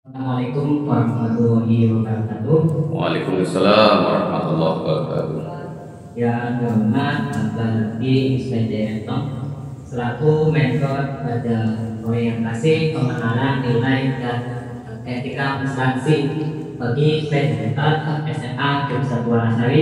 Assalamualaikum warahmatullahi wabarakatuh. Waalaikumsalam warahmatullahi wabarakatuh. Yang hormat Bapak SPDN selaku mentor pada orientasi pengenalan nilai dan etika instansi bagi SPDN SMA Kesatuan Asari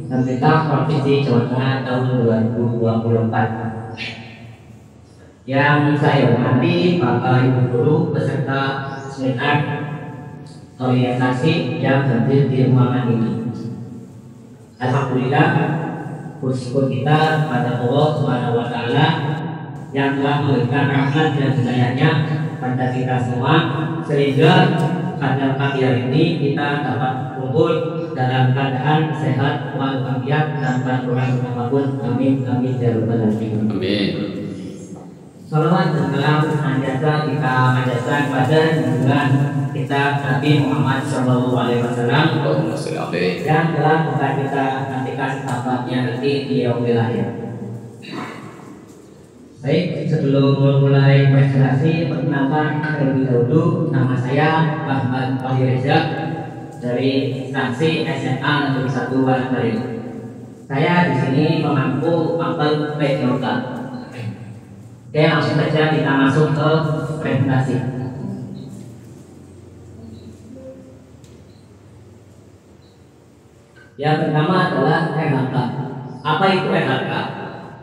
pemerintah Provinsi Jawa Tengah tahun 2024. Yang saya hormati Bapak Ibu Guru beserta seminar orientasi yang hadir di ruangan ini. Alhamdulillah, bersyukur kita pada Allah Subhanahu wa Ta'ala yang telah memberikan rahmat dan hidayahnya pada kita semua, sehingga pada pagi hari ini kita dapat kumpul dalam keadaan sehat walafiat tanpa kurang apapun. Amin amin ya rabbal alamin. Amin. Salawat dan salam senantiasa kita panjatkan kepada junjungan kita Nabi Muhammad SAW Allahumma sholli alaihi. yang telah bukan kita nantikan sahabatnya nanti di yaumil akhir. Baik, sebelum memulai presentasi, perkenalkan terlebih dahulu, nama saya Ahmad Wahyu Reza dari instansi SMA Negeri 1 Wanasari. Saya di sini memangku mapel PJOK. Oke, langsung saja kita masuk ke presentasi. Yang pertama adalah RHK. Apa itu RHK?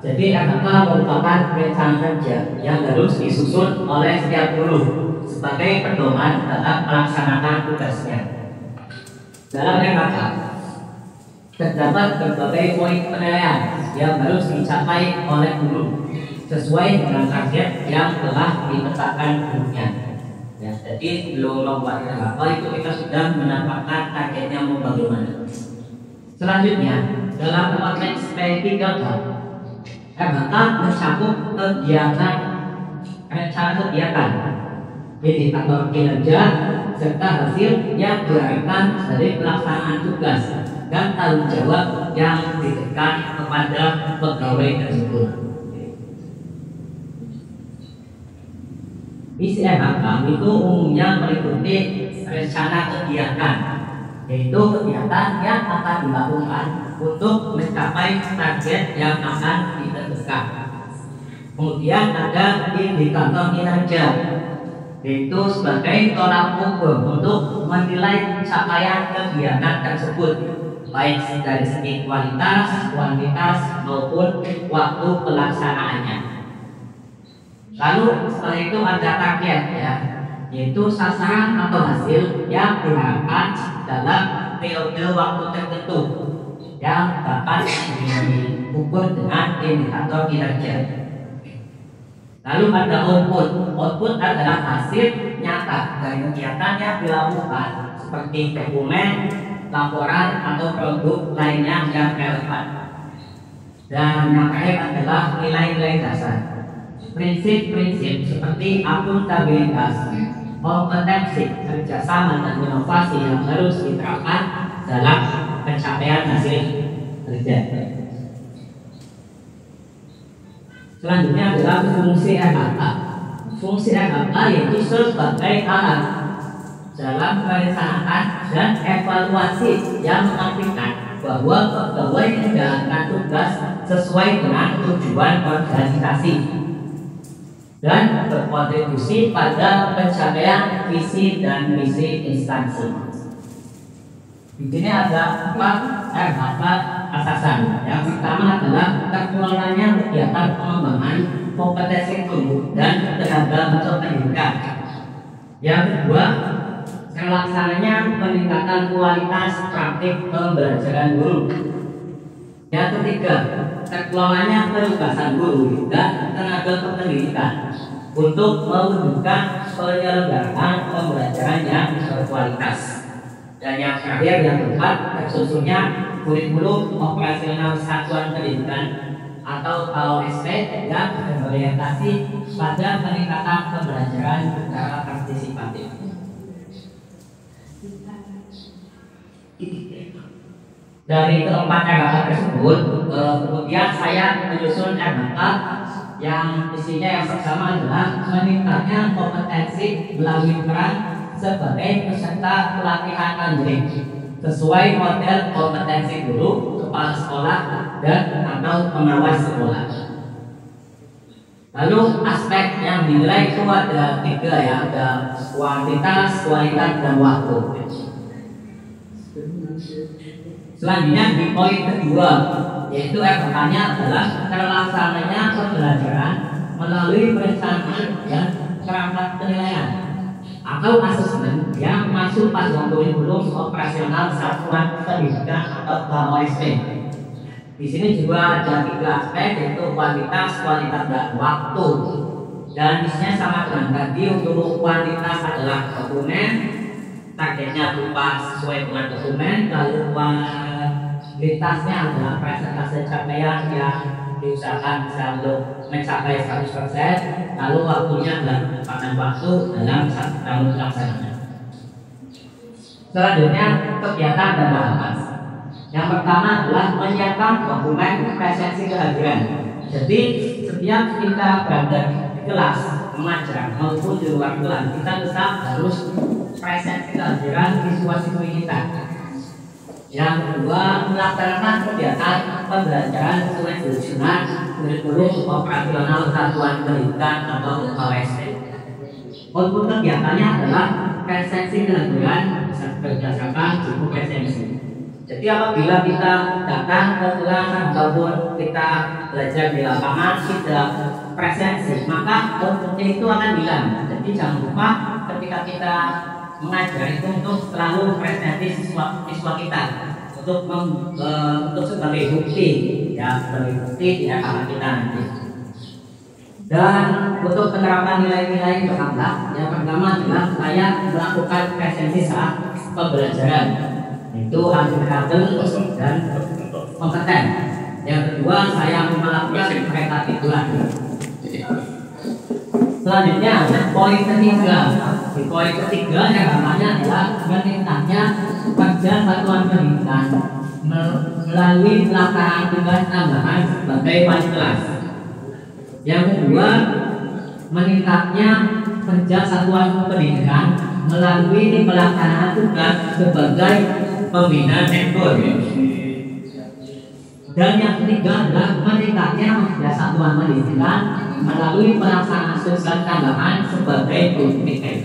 Jadi RHK merupakan rencana kerja yang harus disusun oleh setiap guru sebagai pedoman dalam melaksanakan tugasnya. Dalam RHK terdapat berbagai poin penilaian yang harus dicapai oleh guru sesuai dengan target yang telah ditetapkan gurunya. Ya, jadi belum membuat RHK itu kita sudah menetapkan targetnya mau bagaimana. Selanjutnya, dalam konteks P3K, RHK mencakup kegiatan rencana kegiatan, indikator kinerja, serta hasil yang dilahirkan dari pelaksanaan tugas dan tanggung jawab yang diberikan kepada pegawai tersebut. Isi RHK itu umumnya meliputi rencana kegiatan, yaitu kegiatan yang akan dilakukan untuk mencapai target yang akan ditentukan. Kemudian ada indikator kinerja, yaitu sebagai tolak ukur untuk menilai capaian kegiatan tersebut, baik dari segi kualitas, kuantitas maupun waktu pelaksanaannya. Lalu setelah itu ada target, ya, yaitu sasaran atau hasil yang diharapkan dalam periode waktu tertentu yang dapat diukur dengan indikator kinerja. Lalu ada output. Output adalah hasil nyata dari kegiatan yang dilakukan seperti dokumen, laporan atau produk lainnya yang relevan. Dan yang terakhir adalah nilai-nilai dasar. Prinsip-prinsip seperti akuntabilitas, kompetensi, kerjasama dan inovasi yang harus diterapkan dalam pencapaian hasil kerja. Selanjutnya adalah fungsi RHK. Fungsi RHK yaitu sebagai alat dalam perencanaan dan evaluasi yang memastikan bahwa pegawai menjalankan tugas sesuai dengan tujuan organisasi dan berkontribusi pada pencapaian visi dan misi instansi. Di sini ada 4 RHK asasan. Yang pertama adalah terkelolanya kegiatan pengembangan kompetensi guru dan tenaga unsur pendidikan. Yang kedua, terlaksananya peningkatan kualitas praktik pembelajaran guru. Yang ketiga, terkelolanya penugasan guru dan tenaga kependidikan untuk mewujudkan penyelenggaraan pembelajaran yang berkualitas. Dan yang terakhir, yang keempat, tersusunnya kurikulum operasional satuan pendidikan atau KOSP yang berorientasi pada peningkatan pembelajaran secara partisipatif. Dari keempat RHK tersebut, kemudian saya menyusun RHK yang isinya yang pertama adalah meningkatnya kompetensi melalui peran sebagai peserta pelatihan mandiri sesuai model kompetensi guru, kepala sekolah, dan atau pengawas sekolah. Lalu aspek yang dinilai itu ada 3 ya, ada kuantitas, kualitas, dan waktu. Selanjutnya di poin kedua, yaitu FH-nya adalah terlaksananya pembelajaran melalui perencanaan dan kerangka penilaian atau asesmen yang masuk pada kurikulum operasional satuan pendidikan atau KOSP. Di sini juga ada 3 aspek, yaitu kuantitas, kualitas, dan waktu. Dan isinya sama dengan tadi. Untuk kuantitas adalah dokumen, targetnya berupa sesuai dengan dokumen. Lalu kualitasnya adalah presentase capaian yang diusahakan bisa untuk mencapai 100%. Lalu waktunya adalah pakan waktu dalam 1 tahun pelaksanaan. Selanjutnya kegiatan dan tahapan. Yang pertama adalah menyiapkan dokumen presensi kehadiran. Jadi setiap kita berada di kelas mengajar maupun di luar kelas, kita tetap harus presensi kehadiran siswa-siswi kita. Yang kedua, melaksanakan kegiatan pembelajaran sesuai dengan kurikulum operasional satuan pendidikan atau KOSP. Untuk kegiatannya adalah presensi kehadiran berdasarkan buku presensi. Jadi apabila kita datang ke kelas ataupun kita belajar di lapangan tidak presensi, maka outputnya itu akan hilang. Jadi jangan lupa ketika kita mengajar itu untuk selalu presensi siswa kita untuk sebagai bukti, ya, sebagai bukti tidak akan kita nanti. Dan untuk penerapan nilai-nilai berangkat, yang pertama adalah saya melakukan presensi saat pembelajaran, itu akuntabel dan kompeten. Yang kedua, saya melakukan rekapitulasi. Selanjutnya poin ketiga. Di poin ketiga yang namanya adalah meningkatnya kerja satuan pendidikan melalui pelaksanaan tugas tambahan sebagai wali kelas. Yang kedua, meningkatnya kerja satuan pendidikan melalui pelaksanaan tugas sebagai pembina ekor. Dan yang ketiga adalah meningkatnya kerja satuan pendidikan melalui pelaksanaan tugas tambahan sebagai guru PTN.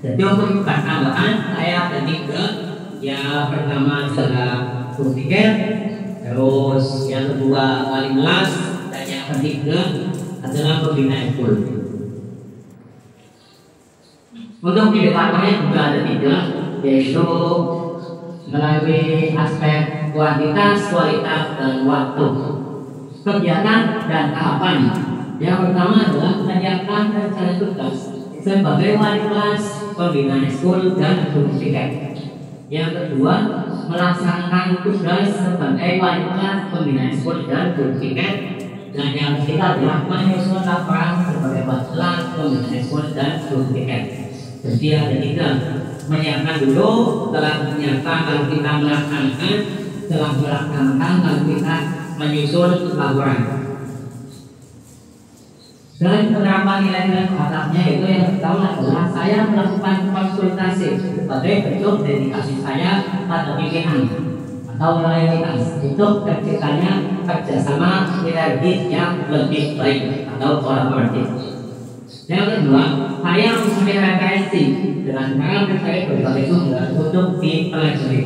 Jadi untuk tugas tambahan saya ada 3. Yang pertama adalah guru PTN, terus yang kedua wali kelas, dan yang ketiga adalah pembina ekor. Untuk indikatornya juga ada 3, yaitu melalui aspek kuantitas, kualitas, dan waktu. Kegiatan dan tahapan. Yang pertama adalah menyiapkan rencana tugas sebagai wali kelas, pembina ekskul, dan guru PTN. Yang kedua, melaksanakan tugas sebagai wali kelas, pembina ekskul, dan guru PTN. Dan yang ketiga adalah menyusun laporan sebagai wali kelas, pembina ekskul, dan guru PTN. Jadi ada 3. Menyiapkan dulu, setelah menyiapkan lalu kita melaksanakan, setelah melaksanakan lalu kita menyusun laporan. Dan penerapan nilai-nilai atasnya itu yang pertama adalah saya melakukan konsultasi sebagai bentuk dedikasi saya pada pimpinan atau loyalitas untuk terciptanya kerjasama sinergis yang lebih baik atau kolaboratif. Yang kedua, saya mempunyai referensi dengan cara mencari berbagai sumber untuk dipelajari.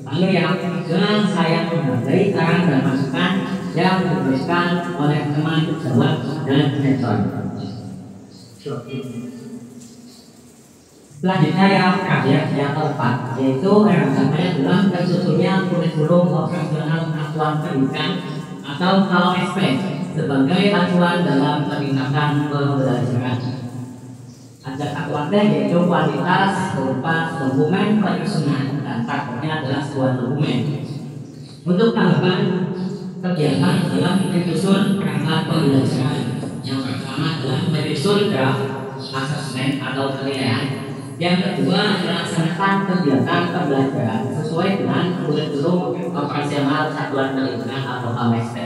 Lalu yang ketiga, saya menghargai saran dan masukan yang diberikan oleh teman sejawat dan mentor. Selanjutnya yang terakhir, yang keempat, yaitu yang namanya adalah tersusunnya kurikulum operasional satuan pendidikan atau KOSP sebagai acuan dalam peningkatan pembelajaran. Ada acuannya yaitu kualitas berupa dokumen penyusunan dan targetnya adalah sebuah dokumen. Untuk tahapan kegiatan adalah menyusun kerangka pembelajaran. Yang pertama adalah menyusun draft asesmen atau penilaian. Yang kedua, melaksanakan kegiatan pembelajaran sesuai dengan kurikulum operasional satuan pendidikan atau KOSP.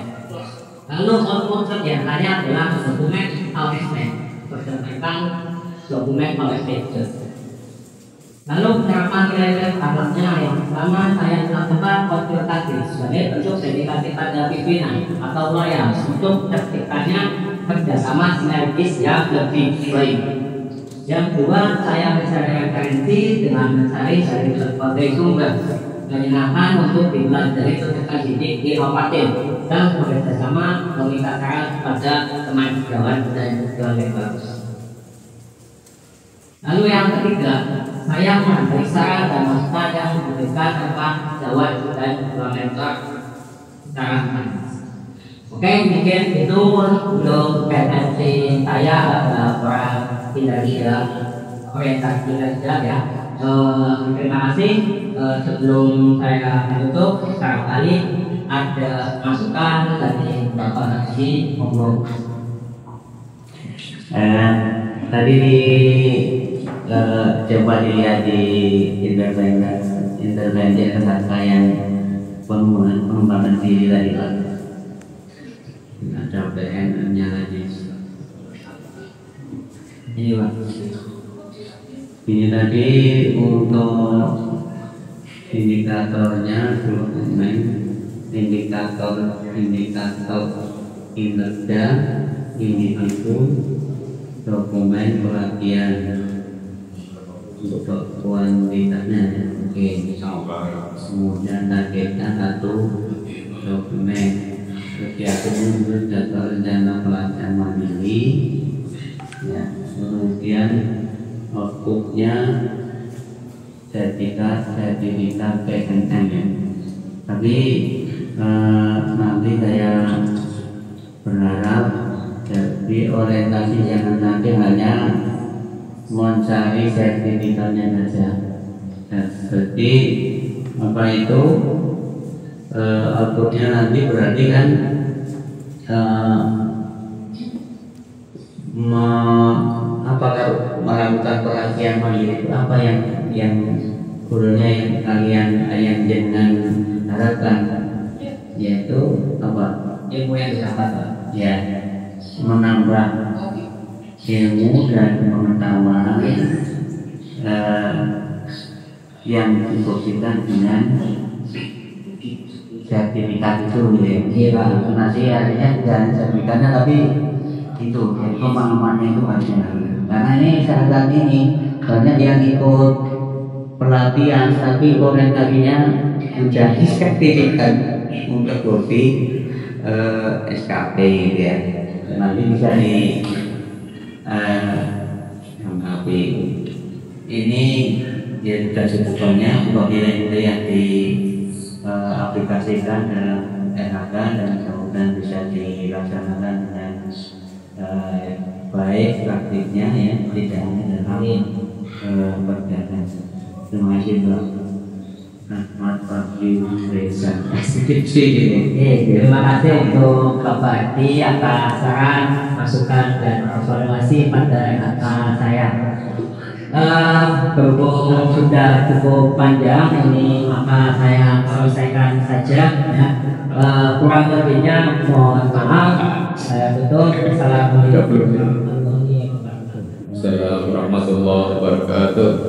Lalu output kegiatannya adalah dokumen KOSP berdasarkan dokumen KOSP. Lalu penerapan nilai-nilai akhlaknya yang pertama saya lakukan konsultasi sebagai bentuk dedikasi pada pimpinan atau pelayan untuk terciptanya kerjasama sinergis yang lebih baik. Yang kedua, saya mencari referensi dengan mencari dari berbagai sumber menyenangkan untuk dipelajari tentang didik di Kabupaten dan bekerjasama meningkatkan pada teman sejawat dan juga bagus. Lalu yang ketiga, saya memeriksa dan masukan yang diberikan tentang sejawat dan mentor secara manis. Oke, mungkin itu untuk presensi saya para kinerja orientasi kinerja ya. Terima kasih. Sebelum saya menutup, barangkali ada masukan dari Bapak Haji, monggo. Tadi coba dilihat di intervensi rangkaian pengembangan diri tadi Pak. Ada PNN-nya lagi. Ini Pak. Ini tadi untuk indikatornya dokumen indikator kinerja individu dokumen pelatihan untuk kuantitasnya. Oke, kemudian targetnya satu dokumen kegiatan jadwal rencana pelatihan mandiri ya, kemudian outputnya sertifikat PNN ya. Tapi nanti saya berharap jadi orientasi jangan nanti hanya mencari sertifikatnya saja. Jadi apa itu outputnya nanti berarti kan apakah melakukan pelatihan mandiri itu apa yang gurunya yang kalian yang jangan harapkan, yaitu apa Ilmu yang didapat, ya, menambah ilmu dan pengetahuan yang dibuktikan dengan sertifikat itu ya. Iya, Nanti artinya bukan sertifikatnya tapi itu ya, pemahamannya itu harusnya. Karena ini saat ini banyak yang ikut pelatihan tapi orientasinya sudah sertifikat untuk bukti SKP gitu ya. Nanti bisa di lengkapi. Ini ya sudah sebetulnya untuk nilai-nilai yang diaplikasikan dalam LHK dan kemudian bisa dilaksanakan dengan baik praktiknya ya, tidak hanya dalam perjalanan. Terima kasih Pak. Ahmad Fadli Reza. terima kasih untuk Bapak Haji atas saran, masukan dan evaluasi pada LHK saya. Berhubung sudah cukup panjang ini, maka saya selesaikan saja ya. Kurang lebihnya mohon maaf. Saya tutup. Assalamualaikum warahmatullahi wabarakatuh. Assalamualaikum warahmatullahi wabarakatuh.